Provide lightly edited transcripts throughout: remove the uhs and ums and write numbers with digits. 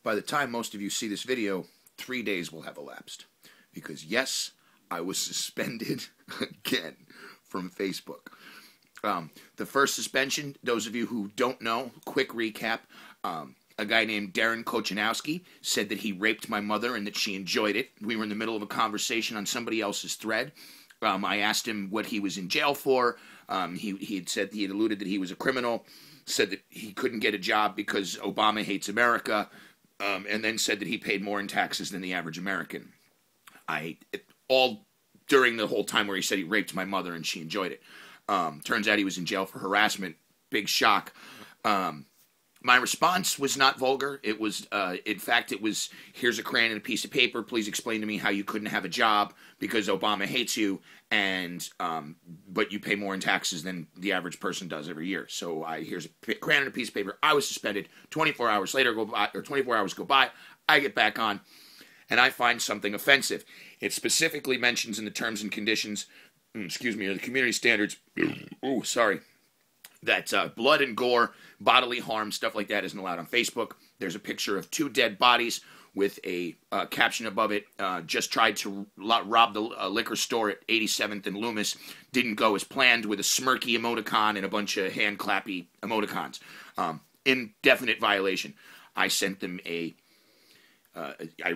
By the time most of you see this video, 3 days will have elapsed. Because yes, I was suspended again from Facebook. The first suspension, those of you who don't know, quick recap. A guy named Darren Kochanowski said that he raped my mother and that she enjoyed it. We were in the middle of a conversation on somebody else's thread. I asked him what he was in jail for. He had said, he had alluded that he was a criminal, said that he couldn't get a job because Obama hates America, and then said that he paid more in taxes than the average American. All during the whole time where he said he raped my mother and she enjoyed it. Turns out he was in jail for harassment. Big shock. My response was not vulgar. It was, in fact, it was, here's a crayon and a piece of paper. Please explain to me how you couldn't have a job because Obama hates you, and but you pay more in taxes than the average person does every year. So here's a crayon and a piece of paper. I was suspended. 24 hours later, 24 hours go by. I get back on, and I find something offensive. It specifically mentions in the terms and conditions, or the community standards, that blood and gore, bodily harm, stuff like that isn't allowed on Facebook. There's a picture of 2 dead bodies with a caption above it, just tried to rob the liquor store at 87th and Loomis. Didn't go as planned, with a smirky emoticon and a bunch of hand clappy emoticons. Indefinite violation. I sent them I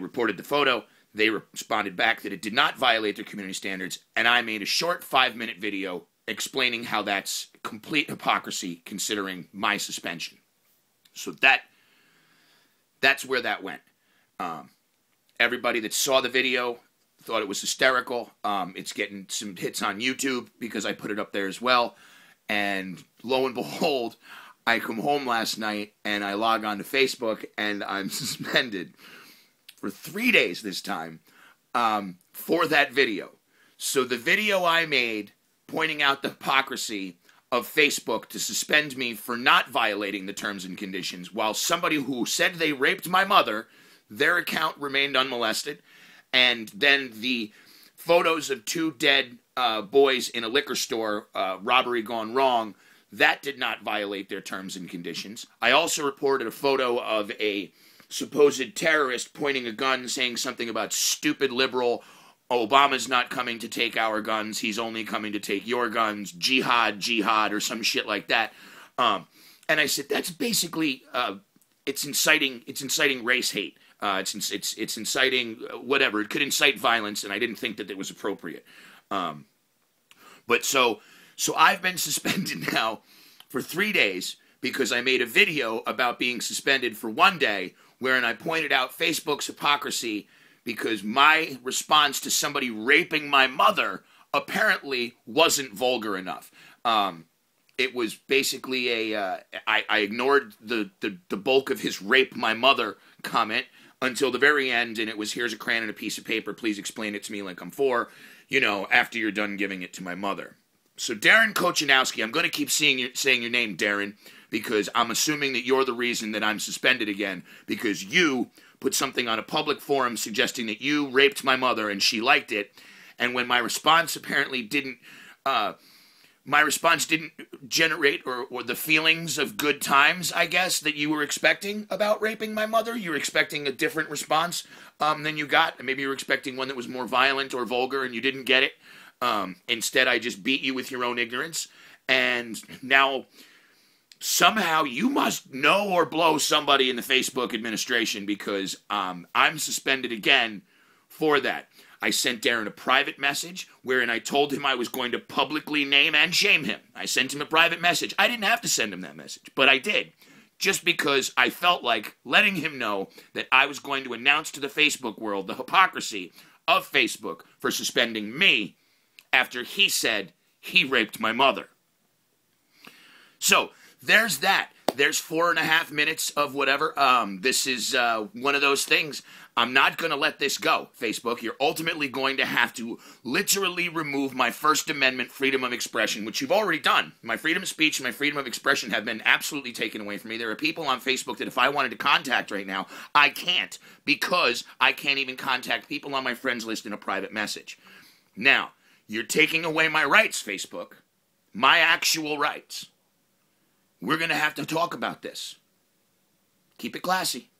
reported the photo. They responded back that it did not violate their community standards, and I made a short 5-minute video explaining how that's complete hypocrisy considering my suspension. So that's where that went. Everybody that saw the video thought it was hysterical. It's getting some hits on YouTube because I put it up there as well. And lo and behold, I come home last night and I log on to Facebook and I'm suspended for 3 days this time for that video. So the video I made pointing out the hypocrisy of Facebook to suspend me for not violating the terms and conditions, while somebody who said they raped my mother, their account remained unmolested, and then the photos of 2 dead boys in a liquor store, robbery gone wrong, that did not violate their terms and conditions. I also reported a photo of a supposed terrorist pointing a gun saying something about stupid liberal, Obama's not coming to take our guns, he's only coming to take your guns, jihad, or some shit like that. And I said, that's basically, it's inciting race hate. It's inciting whatever. It could incite violence, and I didn't think that it was appropriate. But so I've been suspended now for 3 days because I made a video about being suspended for 1 day, wherein I pointed out Facebook's hypocrisy because my response to somebody raping my mother apparently wasn't vulgar enough. It was basically I ignored the bulk of his rape my mother comment until the very end, and it was, here's a crayon and a piece of paper, please explain it to me like I'm 4, after you're done giving it to my mother. So Darren Kochanowski, I'm going to keep saying your name, Darren, because I'm assuming that you're the reason that I'm suspended again, because you put something on a public forum suggesting that you raped my mother and she liked it, and when my response apparently didn't generate or the feelings of good times, I guess, that you were expecting about raping my mother. You were expecting a different response than you got. Maybe you were expecting one that was more violent or vulgar and you didn't get it. Instead, I just beat you with your own ignorance. And now somehow you must know or blow somebody in the Facebook administration because I'm suspended again for that. I sent Darren a private message wherein I told him I was going to publicly name and shame him. I sent him a private message. I didn't have to send him that message, but I did. Just because I felt like letting him know that I was going to announce to the Facebook world the hypocrisy of Facebook for suspending me after he said he raped my mother. So there's that. There's 4.5 minutes of whatever. This is one of those things. I'm not going to let this go, Facebook. You're ultimately going to have to literally remove my First Amendment freedom of expression, which you've already done. My freedom of speech and my freedom of expression have been absolutely taken away from me. There are people on Facebook that if I wanted to contact right now, I can't, because I can't even contact people on my friends list in a private message. Now, you're taking away my rights, Facebook. My actual rights. We're going to have to talk about this. Keep it classy.